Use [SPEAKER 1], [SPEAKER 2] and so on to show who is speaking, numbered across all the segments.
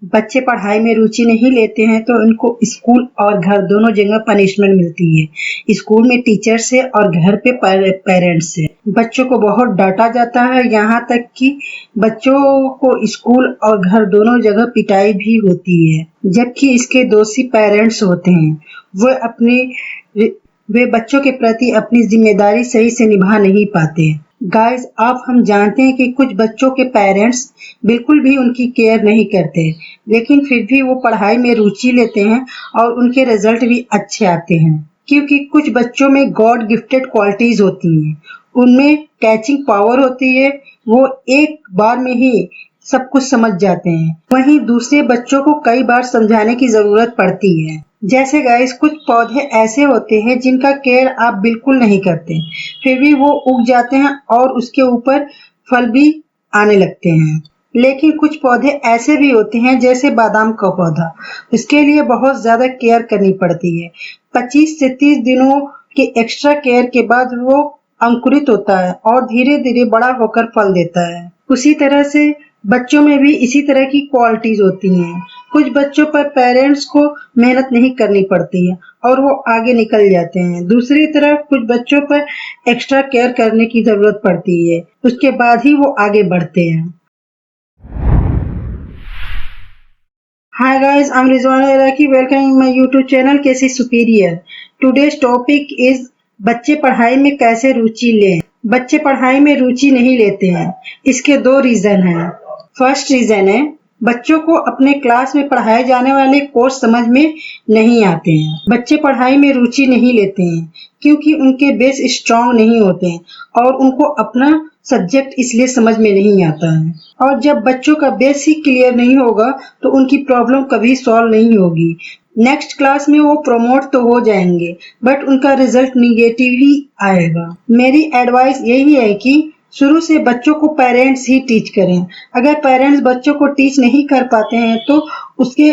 [SPEAKER 1] बच्चे पढ़ाई में रुचि नहीं लेते हैं तो उनको स्कूल और घर दोनों जगह पनिशमेंट मिलती है। स्कूल में टीचर से और घर पे पेरेंट्स से बच्चों को बहुत डांटा जाता है, यहाँ तक कि बच्चों को स्कूल और घर दोनों जगह पिटाई भी होती है। जबकि इसके दोषी पेरेंट्स होते हैं, वे बच्चों के प्रति अपनी जिम्मेदारी सही से निभा नहीं पाते। गाइस, अब हम जानते हैं कि कुछ बच्चों के पेरेंट्स बिल्कुल भी उनकी केयर नहीं करते, लेकिन फिर भी वो पढ़ाई में रुचि लेते हैं और उनके रिजल्ट भी अच्छे आते हैं, क्योंकि कुछ बच्चों में गॉड गिफ्टेड क्वालिटीज होती हैं। उनमें कैचिंग पावर होती है, वो एक बार में ही सब कुछ समझ जाते हैं। वहीं दूसरे बच्चों को कई बार समझाने की जरूरत पड़ती है। जैसे गाइस, कुछ पौधे ऐसे होते हैं जिनका केयर आप बिल्कुल नहीं करते, फिर भी वो उग जाते हैं और उसके ऊपर फल भी आने लगते हैं। लेकिन कुछ पौधे ऐसे भी होते हैं, जैसे बादाम का पौधा, उसके लिए बहुत ज्यादा केयर करनी पड़ती है। 25 से 30 दिनों के एक्स्ट्रा केयर के बाद वो अंकुरित होता है और धीरे धीरे बड़ा होकर फल देता है। उसी तरह से बच्चों में भी इसी तरह की क्वालिटीज होती हैं। कुछ बच्चों पर पेरेंट्स को मेहनत नहीं करनी पड़ती है और वो आगे निकल जाते हैं। दूसरी तरफ कुछ बच्चों पर एक्स्ट्रा केयर करने की जरूरत पड़ती है, उसके बाद ही वो आगे बढ़ते हैं। Hi guys, I am Rizwana Iraqi, welcome in my YouTube channel KC Superior. Today's topic is बच्चे पढ़ाई में कैसे रुचि लें। बच्चे पढ़ाई में रुचि नहीं लेते हैं, इसके 2 रीजन हैं। फर्स्ट रीजन है, बच्चों को अपने क्लास में पढ़ाए जाने वाले कोर्स समझ में नहीं आते हैं। बच्चे पढ़ाई में रुचि नहीं लेते हैं क्योंकि उनके बेस स्ट्रांग नहीं होते हैं और उनको अपना सब्जेक्ट इसलिए समझ में नहीं आता है। और जब बच्चों का बेस ही क्लियर नहीं होगा तो उनकी प्रॉब्लम कभी सॉल्व नहीं होगी। नेक्स्ट क्लास में वो प्रमोट तो हो जाएंगे, बट उनका रिजल्ट निगेटिव ही आएगा। मेरी एडवाइस यही है कि शुरू से बच्चों को पेरेंट्स ही टीच करें। अगर पेरेंट्स बच्चों को टीच नहीं कर पाते हैं तो उसके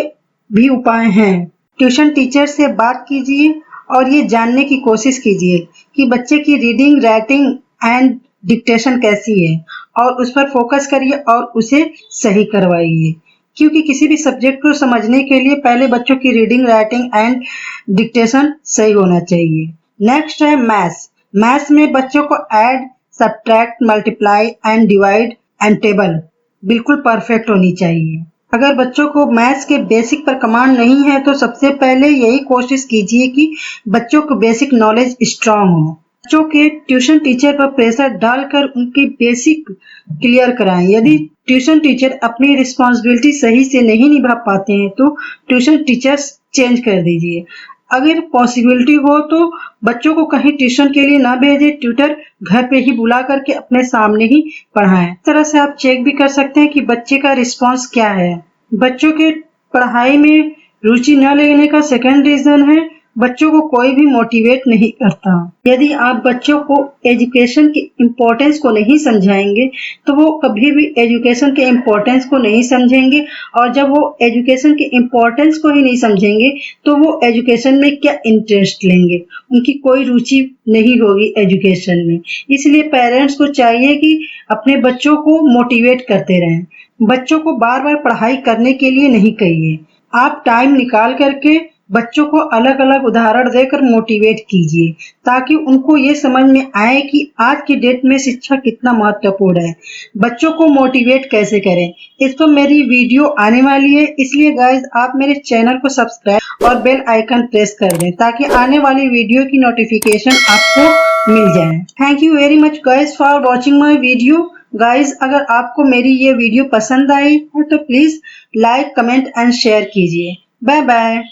[SPEAKER 1] भी उपाय हैं। ट्यूशन टीचर से बात कीजिए और ये जानने की कोशिश कीजिए कि बच्चे की रीडिंग, राइटिंग एंड डिक्टेशन कैसी है और उस पर फोकस करिए और उसे सही करवाइए, क्योंकि किसी भी सब्जेक्ट को समझने के लिए पहले बच्चों की रीडिंग, राइटिंग एंड डिक्टेशन सही होना चाहिए। नेक्स्ट है मैथ्स। मैथ्स में बच्चों को add, subtract, multiply and divide and table बिल्कुल परफेक्ट होनी चाहिए। अगर बच्चों को मैथ्स के बेसिक पर कमांड नहीं है तो सबसे पहले यही कोशिश कीजिए कि बच्चों को बेसिक नॉलेज स्ट्रांग हो। बच्चों के ट्यूशन टीचर पर प्रेशर डालकर उनकी बेसिक क्लियर कराएं। यदि ट्यूशन टीचर अपनी रिस्पॉन्सिबिलिटी सही से नहीं निभा पाते हैं तो ट्यूशन टीचर्स चेंज कर दीजिए। अगर पॉसिबिलिटी हो तो बच्चों को कहीं ट्यूशन के लिए ना भेजें, ट्यूटर घर पे ही बुला करके अपने सामने ही पढ़ाएं। इस तरह से आप चेक भी कर सकते हैं कि बच्चे का रिस्पांस क्या है। बच्चों के पढ़ाई में रुचि न लेने का सेकंड रीजन है, बच्चों को कोई भी मोटिवेट नहीं करता। यदि आप बच्चों को एजुकेशन की इम्पोर्टेंस को नहीं समझाएंगे तो वो कभी भी एजुकेशन के इम्पोर्टेंस को नहीं समझेंगे, और जब वो एजुकेशन के इम्पोर्टेंस को ही नहीं समझेंगे तो वो एजुकेशन में क्या इंटरेस्ट लेंगे, उनकी कोई रुचि नहीं होगी एजुकेशन में। इसलिए पेरेंट्स को चाहिए कि अपने बच्चों को मोटिवेट करते रहें। बच्चों को बार बार पढ़ाई करने के लिए नहीं कहिए, आप टाइम निकाल करके बच्चों को अलग अलग उदाहरण देकर मोटिवेट कीजिए, ताकि उनको ये समझ में आए कि आज की डेट में शिक्षा कितना महत्वपूर्ण है। बच्चों को मोटिवेट कैसे करें, इस पर मेरी वीडियो आने वाली है, इसलिए गाइस आप मेरे चैनल को सब्सक्राइब और बेल आइकन प्रेस कर दें ताकि आने वाली वीडियो की नोटिफिकेशन आपको मिल जाए। Thank you very much guys for watching my video. Guys, अगर आपको मेरी ये वीडियो पसंद आई है तो please like, comment and share कीजिए। Bye bye.